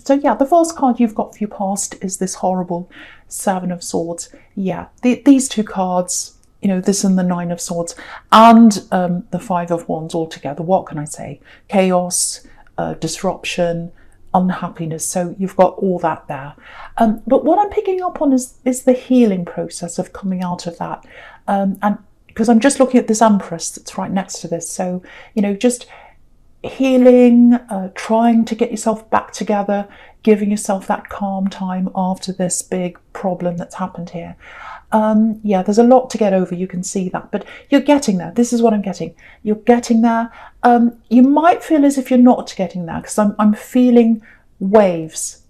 So yeah, the first card you've got for your past is this horrible Seven of Swords. Yeah, these two cards, you know, this and the Nine of Swords, and the Five of Wands all together. What can I say? Chaos, disruption, unhappiness. So you've got all that there. But what I'm picking up on is the healing process of coming out of that. And because I'm just looking at this Empress that's right next to this. So, you know, just healing, trying to get yourself back together, giving yourself that calm time after this big problem that's happened here. Yeah, there's a lot to get over, you can see that, but you're getting there. This is what I'm getting. You're getting there. You might feel as if you're not getting there, because I'm feeling waves,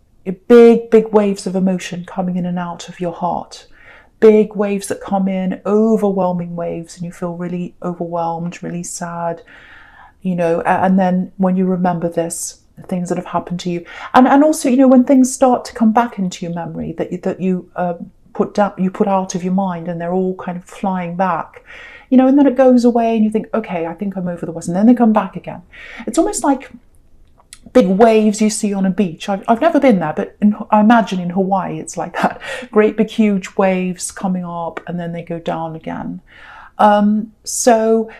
big waves of emotion coming in and out of your heart. Big waves that come in, overwhelming waves, and you feel really overwhelmed, really sad, you know, and then when you remember this, the things that have happened to you, and also, you know, when things start to come back into your memory that you put out of your mind, and they're all kind of flying back, you know, and then it goes away and you think, okay, I think I'm over the worst, and then they come back again. It's almost like big waves you see on a beach. I've never been there, but I imagine in Hawaii it's like that. Great big huge waves coming up and then they go down again. So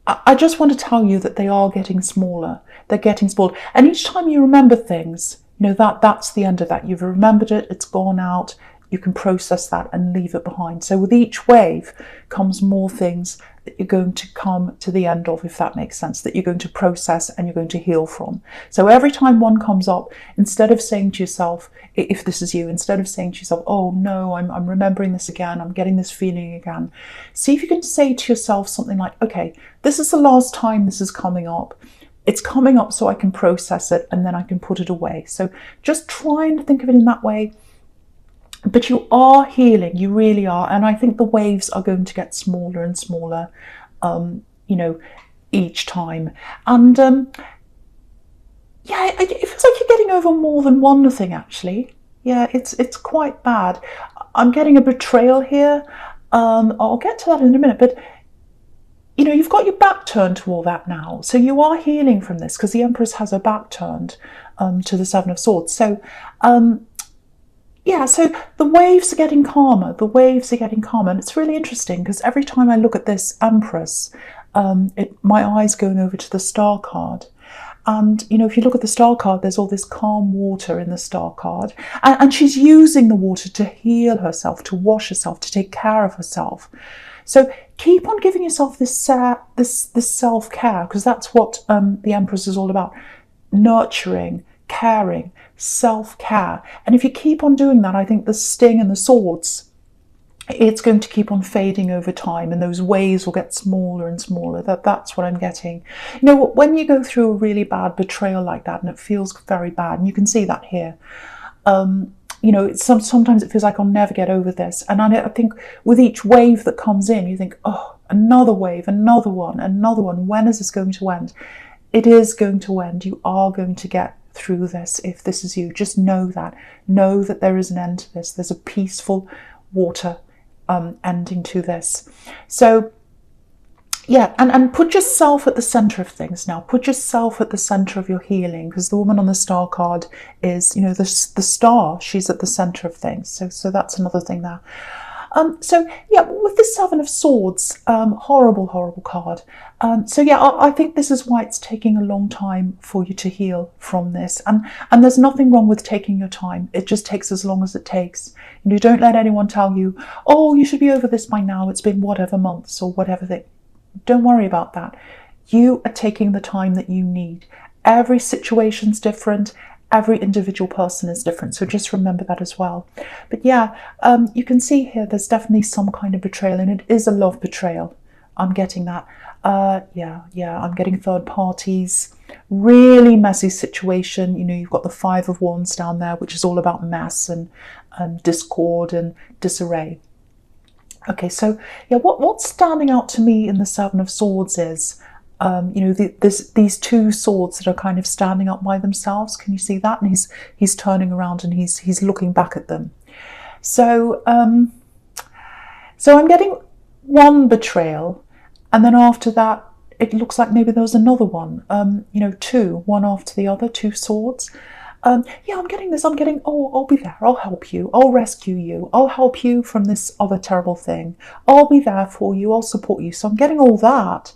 I just want to tell you that they are getting smaller. They're getting smaller. And each time you remember things, you know, that's the end of that. You've remembered it, it's gone out, you can process that and leave it behind. So with each wave comes more things that you're going to come to the end of, if that makes sense, that you're going to process and you're going to heal from. So every time one comes up, instead of saying to yourself, if this is you, instead of saying to yourself, oh no, I'm remembering this again, I'm getting this feeling again, see if you can say to yourself something like, okay, this is the last time this is coming up. It's coming up so I can process it and then I can put it away. So just try and think of it in that way. But you are healing, you really are. And I think the waves are going to get smaller and smaller, you know, each time. And yeah, it feels like you're getting over more than one thing, actually. Yeah, it's quite bad. I'm getting a betrayal here. I'll get to that in a minute. But, you know, you've got your back turned to all that now. So you are healing from this, because the Empress has her back turned to the Seven of Swords. So, yeah, so the waves are getting calmer. The waves are getting calmer. And it's really interesting, because every time I look at this Empress, my eyes going over to the Star card. And, you know, if you look at the Star card, there's all this calm water in the Star card. And she's using the water to heal herself, to wash herself, to take care of herself. So keep on giving yourself this self-care, because that's what the Empress is all about. Nurturing, caring, self-care. And if you keep on doing that, I think the sting and the swords, it's going to keep on fading over time, and those waves will get smaller and smaller. That's what I'm getting. You know, when you go through a really bad betrayal like that, and it feels very bad, and you can see that here, you know, sometimes it feels like I'll never get over this. And I think with each wave that comes in, you think, oh, another wave, another one, another one. When is this going to end? It is going to end. You are going to get through this. If this is you, just know that there is an end to this. There's a peaceful water ending to this. So yeah, and put yourself at the center of things now. Put yourself at the center of your healing, because the woman on the Star card is, you know, the star. She's at the center of things. So that's another thing there. So yeah, with the Seven of Swords, horrible card. So yeah, I think this is why it's taking a long time for you to heal from this. And there's nothing wrong with taking your time. It just takes as long as it takes. And you don't let anyone tell you, oh, you should be over this by now. It's been whatever months or whatever thing. Don't worry about that. You are taking the time that you need. Every situation's different. Every individual person is different, so just remember that as well. But yeah, you can see here there's definitely some kind of betrayal, and it is a love betrayal. I'm getting that. Yeah, I'm getting third parties. Really messy situation. You know, you've got the Five of Wands down there, which is all about mess and discord and disarray. Okay, so yeah, what's standing out to me in the Seven of Swords is, you know, these two swords that are kind of standing up by themselves. Can you see that? And he's turning around and he's looking back at them. So so I'm getting one betrayal, and then after that it looks like maybe there was another one. You know, two, one after the other, two swords. Yeah, I'm getting this, I'll be there, I'll help you, I'll rescue you, I'll help you from this other terrible thing, I'll be there for you, I'll support you. So I'm getting all that.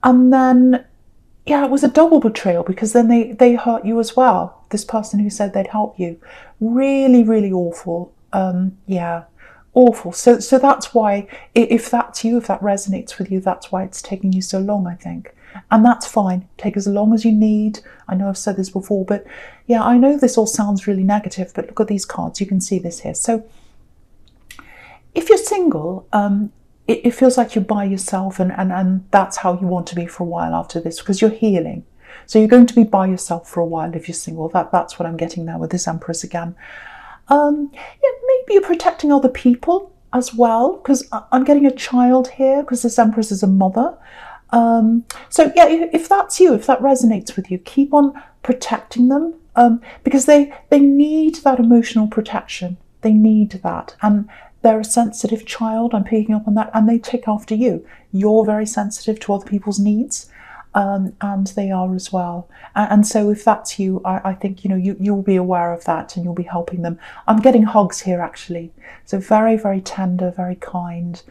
And then, yeah, it was a double betrayal, because then they hurt you as well. This person who said they'd help you. Really, really awful. Yeah, awful. So that's why, if that's you, if that resonates with you, that's why it's taking you so long, I think. And that's fine. Take as long as you need. I know I've said this before, but yeah, I know this all sounds really negative, but look at these cards. You can see this here. So if you're single, it feels like you're by yourself, and that's how you want to be for a while after this, because you're healing. So you're going to be by yourself for a while if you're single. That's what I'm getting now with this Empress again. Yeah, maybe you're protecting other people as well, because I'm getting a child here, because this Empress is a mother. So yeah, if that's you, if that resonates with you, keep on protecting them, because they need that emotional protection. They need that, and they're a sensitive child. I'm picking up on that, and they take after you. You're very sensitive to other people's needs, and they are as well. And so if that's you, I think you'll be aware of that, and you'll be helping them. I'm getting hugs here, actually. So very, very tender, very kind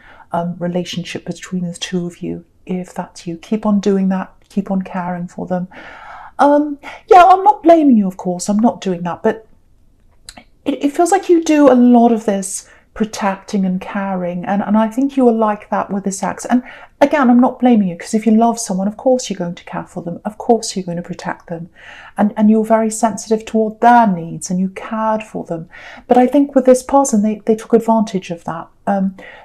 relationship between the two of you. If that's you, keep on doing that, keep on caring for them. Yeah, I'm not blaming you, of course, I'm not doing that, but it feels like you do a lot of this protecting and caring, and I think you are like that with this ex. And again, I'm not blaming you, because if you love someone, of course you're going to care for them, of course you're going to protect them, and you're very sensitive toward their needs, and you cared for them. But I think with this person, they took advantage of that.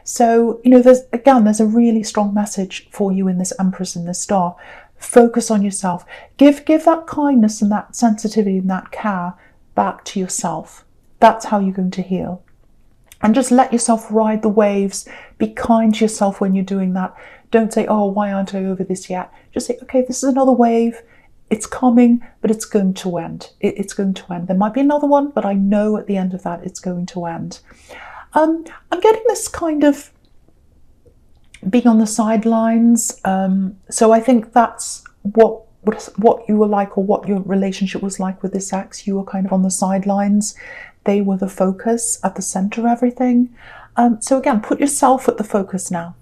So there's a really strong message for you in this Empress and this Star. Focus on yourself. Give that kindness and that sensitivity and that care back to yourself. That's how you're going to heal. And just let yourself ride the waves. Be kind to yourself when you're doing that. Don't say, oh, why aren't I over this yet? Just say, okay, this is another wave. It's coming, but it's going to end. It's going to end. There might be another one, but I know at the end of that, it's going to end. I'm getting this kind of being on the sidelines. So I think that's what you were like, or what your relationship was like with this ex. You were kind of on the sidelines. They were the focus, at the center of everything. So again, put yourself at the focus now.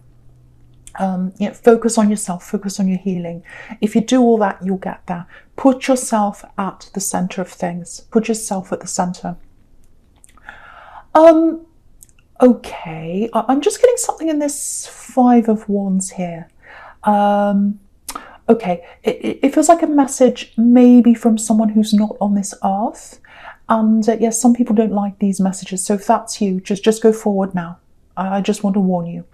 Focus on yourself, focus on your healing. If you do all that, you'll get there. Put yourself at the center of things. Put yourself at the center. Okay, I'm just getting something in this Five of Wands here. Okay, it feels like a message maybe from someone who's not on this earth. And yes, some people don't like these messages. So if that's you, just go forward now. I just want to warn you.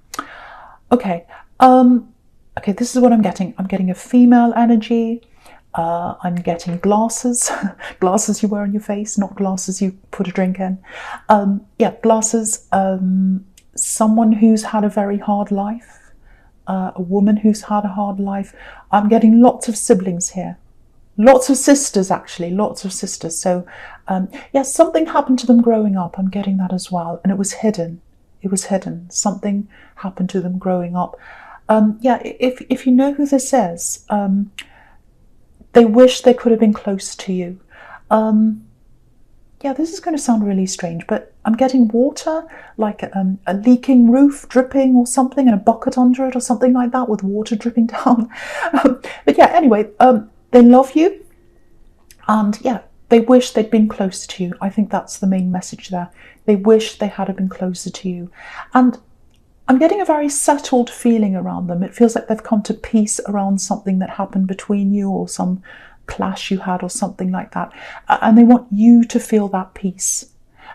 Okay, okay, this is what I'm getting. I'm getting a female energy. I'm getting glasses, glasses you wear on your face, not glasses you put a drink in. Yeah, glasses, someone who's had a very hard life, a woman who's had a hard life. I'm getting lots of siblings here. Lots of sisters, actually, lots of sisters. So, yes, something happened to them growing up. I'm getting that as well. And it was hidden. It was hidden. Something happened to them growing up. Yeah, if you know who this is, they wish they could have been close to you. Yeah, this is going to sound really strange, but I'm getting water, like a leaking roof dripping or something, and a bucket under it or something like that with water dripping down. But yeah, anyway, they love you, and yeah, they wish they'd been closer to you. I think that's the main message there. They wish they had been closer to you. And I'm getting a very settled feeling around them. It feels like they've come to peace around something that happened between you, or some clash you had or something like that. And they want you to feel that peace.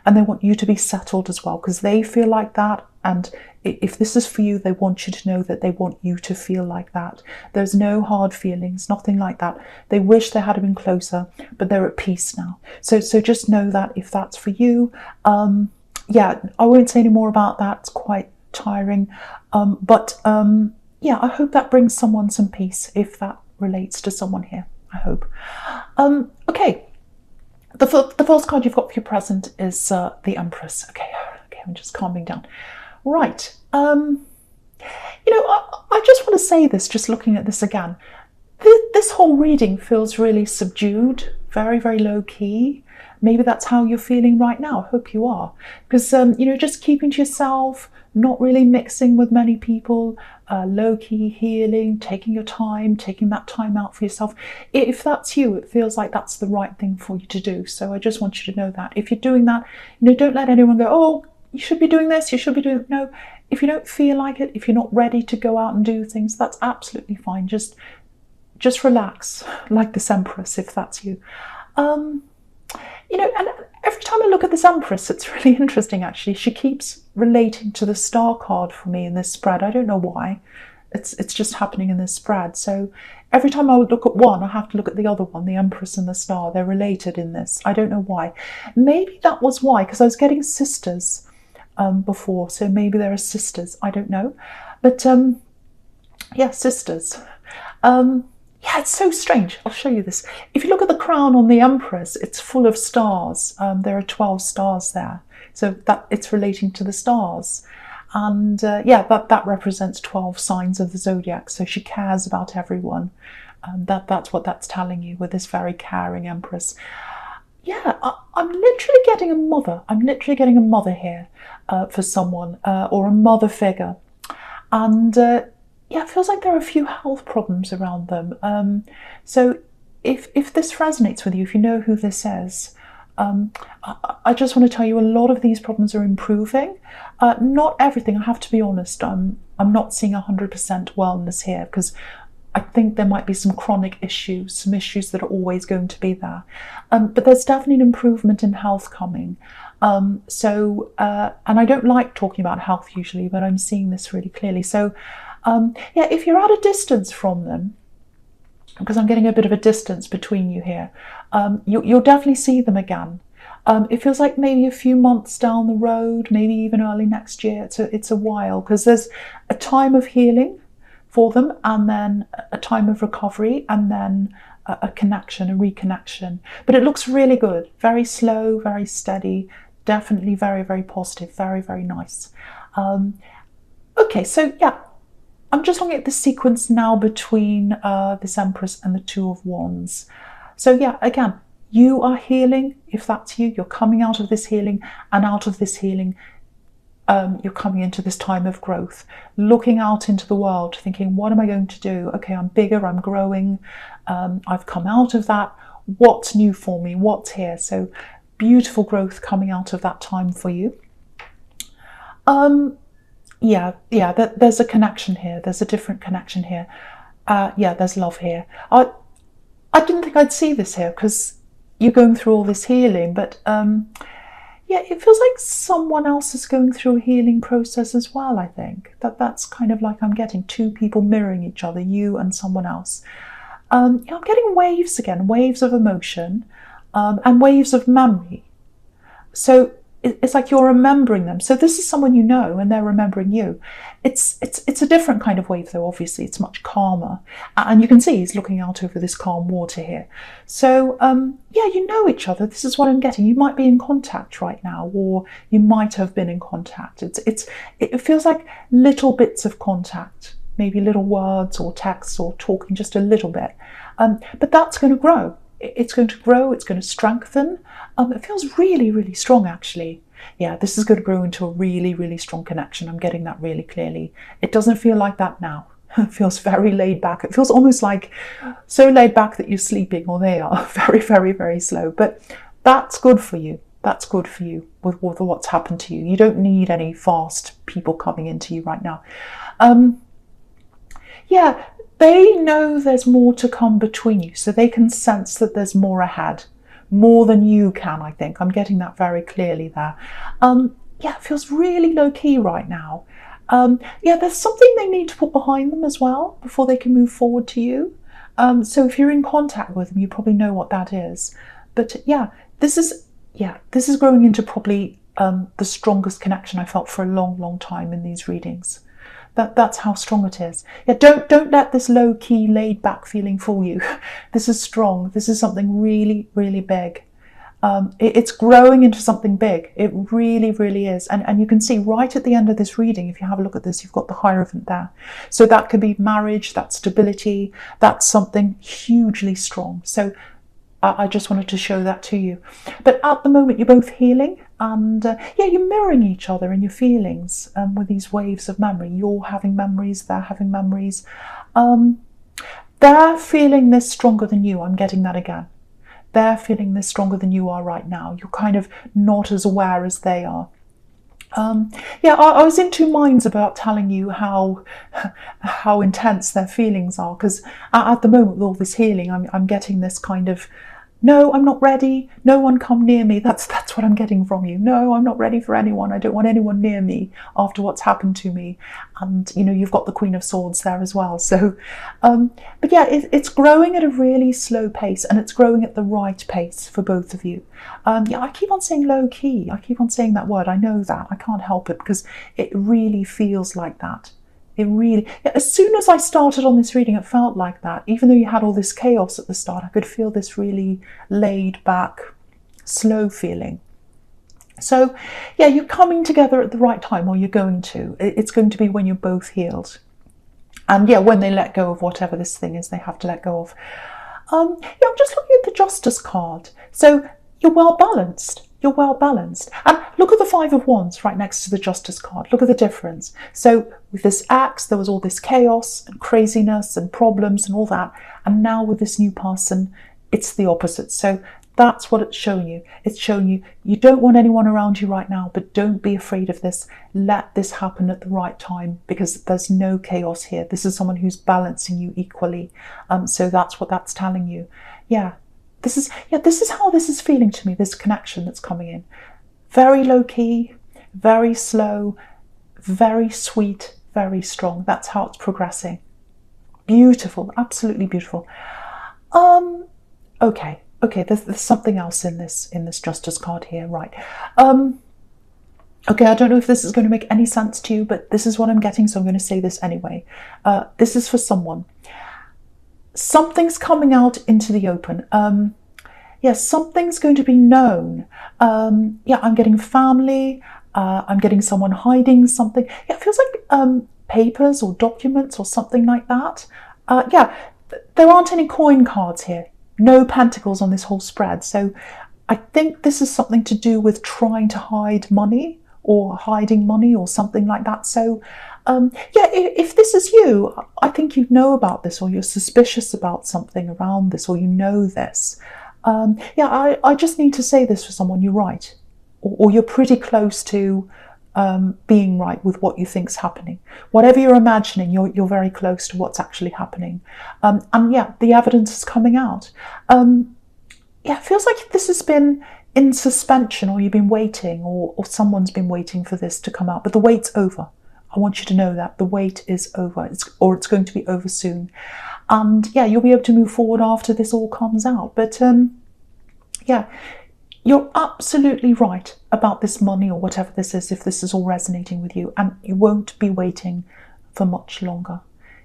And they want you to be settled as well, because they feel like that. And if this is for you, they want you to know that they want you to feel like that. There's no hard feelings, nothing like that. They wish they had been closer, but they're at peace now. So just know that if that's for you, yeah, I won't say any more about that. It's quite tiring. But yeah, I hope that brings someone some peace, if that relates to someone here. I hope. Okay. The first card you've got for your present is the Empress. Okay, I'm just calming down. Right. I just want to say this, just looking at this again. this whole reading feels really subdued, very, very low key. Maybe that's how you're feeling right now. I hope you are. Because, you know, just keeping to yourself, not really mixing with many people, low-key healing, taking your time, taking that time out for yourself. If that's you, it feels like that's the right thing for you to do. So I just want you to know that. If you're doing that, you know, don't let anyone go, oh, you should be doing this, you should be doing... No, if you don't feel like it, if you're not ready to go out and do things, that's absolutely fine. Just relax, like this Empress, if that's you. You know, and every time I look at this Empress, it's really interesting, actually. She keeps relating to the Star card for me in this spread. I don't know why. It's just happening in this spread. So every time I look at one, I have to look at the other one, the Empress and the Star. They're related in this. I don't know why. Maybe that was why, because I was getting sisters before. So maybe there are sisters. I don't know. But, yeah, sisters. Yeah, it's so strange. I'll show you this. If you look at the crown on the Empress, it's full of stars. There are 12 stars there. So that it's relating to the stars. And yeah, that represents 12 signs of the zodiac. So she cares about everyone. That's what that's telling you with this very caring Empress. Yeah, I'm literally getting a mother. I'm literally getting a mother here for someone, or a mother figure. And yeah, it feels like there are a few health problems around them. So if this resonates with you, if you know who this is, I just want to tell you a lot of these problems are improving. Not everything, I have to be honest. I'm not seeing 100% wellness here, because I think there might be some chronic issues, some issues that are always going to be there. But there's definitely an improvement in health coming. And I don't like talking about health usually, but I'm seeing this really clearly. So yeah, if you're at a distance from them, because I'm getting a bit of a distance between you here, you'll definitely see them again. It feels like maybe a few months down the road, maybe even early next year. It's a while, because there's a time of healing for them, and then a time of recovery, and then a connection, a reconnection. But it looks really good, very slow, very steady, definitely very, very positive, very, very nice. Okay, so yeah. I'm just looking at the sequence now between this Empress and the Two of Wands. So yeah, again, you are healing. If that's you, you're coming out of this healing, and out of this healing, you're coming into this time of growth, looking out into the world, thinking, what am I going to do? Okay, I'm bigger, I'm growing, I've come out of that. What's new for me? What's here? So beautiful growth coming out of that time for you. Yeah, there's a connection here. There's a different connection here. Yeah, there's love here. I didn't think I'd see this here, because you're going through all this healing, but yeah, it feels like someone else is going through a healing process as well, I think. That's kind of like I'm getting two people mirroring each other, you and someone else. Yeah, I'm getting waves again, waves of emotion, and waves of memory. So it's like you're remembering them. So this is someone you know, and they're remembering you. It's a different kind of wave, though. Obviously, it's much calmer, and you can see he's looking out over this calm water here. So yeah, you know each other. This is what I'm getting. You might be in contact right now, or you might have been in contact. It feels like little bits of contact, maybe little words or texts or talking just a little bit. But that's going to grow. It's going to grow, it's going to strengthen. It feels really, really strong, actually. Yeah, this is going to grow into a really, really strong connection. I'm getting that really clearly. It doesn't feel like that now. It feels very laid back. It feels almost like so laid back that you're sleeping, or they are. Very, very, very slow. But that's good for you. That's good for you with what's happened to you. You don't need any fast people coming into you right now. Yeah, they know there's more to come between you, so they can sense that there's more ahead, more than you can, I think. I'm getting that very clearly there. Yeah, it feels really low-key right now. Yeah, there's something they need to put behind them as well before they can move forward to you. So if you're in contact with them, you probably know what that is. But yeah, this is growing into probably the strongest connection I felt for a long, long time in these readings. That's how strong it is. Yeah, don't let this low-key, laid-back feeling fool you. This is strong. This is something really, really big. It's growing into something big. It really, really is. And you can see right at the end of this reading, if you have a look at this, you've got the Hierophant there. So that could be marriage, that's stability, that's something hugely strong. So I just wanted to show that to you. But at the moment, you're both healing, and yeah, you're mirroring each other in your feelings with these waves of memory. You're having memories, they're having memories. They're feeling this stronger than you. I'm getting that again. They're feeling this stronger than you are right now. You're kind of not as aware as they are. Yeah, I was in two minds about telling you how intense their feelings are, because at the moment with all this healing, I'm getting this kind of, no, I'm not ready. No one come near me. That's what I'm getting from you. No, I'm not ready for anyone. I don't want anyone near me after what's happened to me. And, you know, you've got the Queen of Swords there as well. So, but yeah, it's growing at a really slow pace, and it's growing at the right pace for both of you. Yeah, I keep on saying low key. I keep on saying that word. I know that. I can't help it because it really feels like that. It really, as soon as I started on this reading, it felt like that. Even though you had all this chaos at the start, I could feel this really laid back, slow feeling. So yeah, you're coming together at the right time, or you're going to. It's going to be when you're both healed. And yeah, when they let go of whatever this thing is they have to let go of. Yeah, I'm just looking at the Justice card. So you're well balanced. You're well balanced. And look at the Five of Wands right next to the Justice card. Look at the difference. So with this axe, there was all this chaos and craziness and problems and all that. And now with this new person, it's the opposite. So that's what it's showing you. It's showing you, you don't want anyone around you right now, but don't be afraid of this. Let this happen at the right time, because there's no chaos here. This is someone who's balancing you equally. So that's what that's telling you. Yeah. This is how this is feeling to me, this connection that's coming in. Very low key, very slow, very sweet, very strong. That's how it's progressing. Beautiful, absolutely beautiful. Okay, there's something else in this Justice card here, right. Okay, I don't know if this is going to make any sense to you, but this is what I'm getting, so I'm going to say this anyway. This is for someone. Something's coming out into the open. Yeah, something's going to be known. Yeah, I'm getting family. I'm getting someone hiding something. Yeah, it feels like papers or documents or something like that. Yeah, there aren't any coin cards here. No pentacles on this whole spread. So I think this is something to do with trying to hide money or hiding money or something like that. So yeah, if this is you, I think you know about this, or you're suspicious about something around this, or you know this. Yeah, I just need to say this for someone, you're right. Or you're pretty close to being right with what you think's happening. Whatever you're imagining, you're very close to what's actually happening. And yeah, the evidence is coming out. Yeah, it feels like this has been in suspension, or you've been waiting, or someone's been waiting for this to come out. But the wait's over. I want you to know that the wait is over, or it's going to be over soon. And yeah, you'll be able to move forward after this all comes out. But yeah, you're absolutely right about this money or whatever this is, if this is all resonating with you, and you won't be waiting for much longer.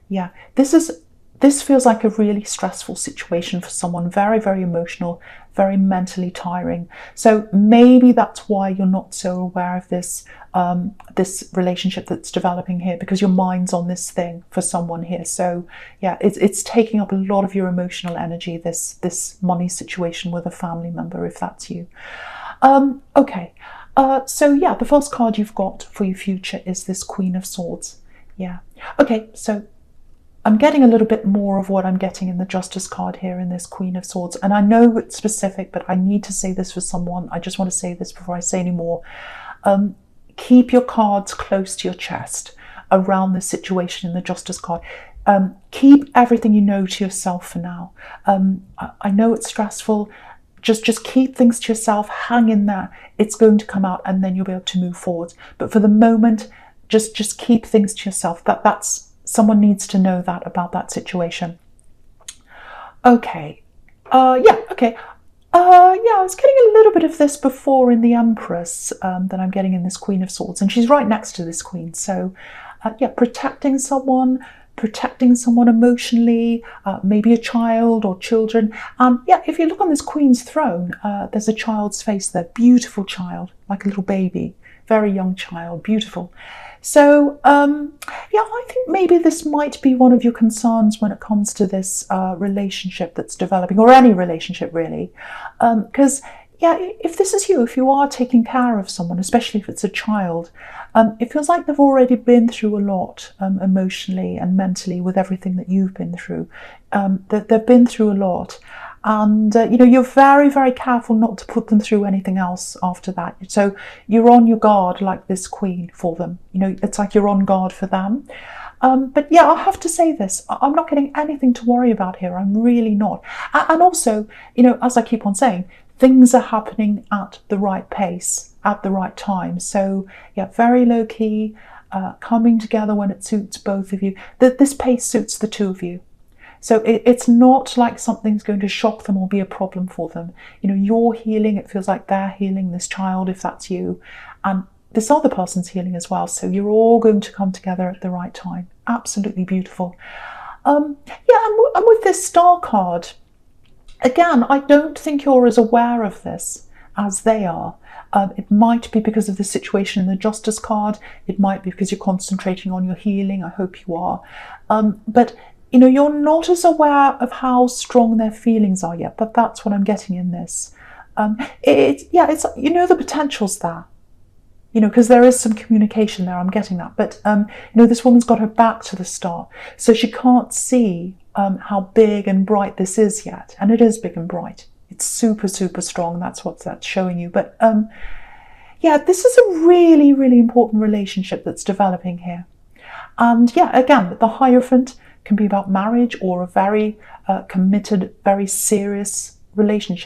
Yeah, this feels like a really stressful situation for someone, very, very emotional, very mentally tiring. So maybe that's why you're not so aware of this this relationship that's developing here, because your mind's on this thing for someone here. So yeah, it's taking up a lot of your emotional energy, this money situation with a family member, if that's you. Okay, so yeah, the first card you've got for your future is this Queen of Swords. Yeah, okay, so I'm getting a little bit more of what I'm getting in the Justice card here in this Queen of Swords. And I know it's specific, but I need to say this for someone. I just want to say this before I say any more. Keep your cards close to your chest around this situation in the Justice card. Keep everything you know to yourself for now. I know it's stressful. Just keep things to yourself. Hang in there. It's going to come out, and then you'll be able to move forward. But for the moment, just keep things to yourself. That's someone needs to know that about that situation. Okay. Yeah, okay. Yeah, I was getting a little bit of this before in the Empress that I'm getting in this Queen of Swords, and she's right next to this Queen. So yeah, protecting someone, protecting someone emotionally, maybe a child or children. And yeah, if you look on this Queen's throne, there's a child's face there, beautiful child, like a little baby, very young child, beautiful. So yeah, I think maybe this might be one of your concerns when it comes to this relationship that's developing, or any relationship really, because yeah, if this is you, if you are taking care of someone, especially if it's a child, it feels like they've already been through a lot emotionally and mentally with everything that you've been through. They've been through a lot. And, you know, you're very, very careful not to put them through anything else after that. So you're on your guard like this Queen for them. You know, it's like you're on guard for them. But yeah, I have to say this. I'm not getting anything to worry about here. I'm really not. And also, you know, as I keep on saying, things are happening at the right pace, at the right time. So yeah, very low key, coming together when it suits both of you. This pace suits the two of you. So it's not like something's going to shock them or be a problem for them. You know, you're healing, it feels like they're healing, this child, if that's you, and this other person's healing as well. So you're all going to come together at the right time. Absolutely beautiful. Yeah, and with this star card, again, I don't think you're as aware of this as they are. It might be because of the situation in the Justice card. It might be because you're concentrating on your healing. I hope you are. But you know, you're not as aware of how strong their feelings are yet, but that's what I'm getting in this. It's, you know, the potential's there, you know, because there is some communication there, I'm getting that. But, you know, this woman's got her back to the star, so she can't see how big and bright this is yet. And it is big and bright. It's super, super strong. That's what that's showing you. But, yeah, this is a really, really important relationship that's developing here. And yeah, again, the Hierophant can be about marriage or a very committed, very serious relationship.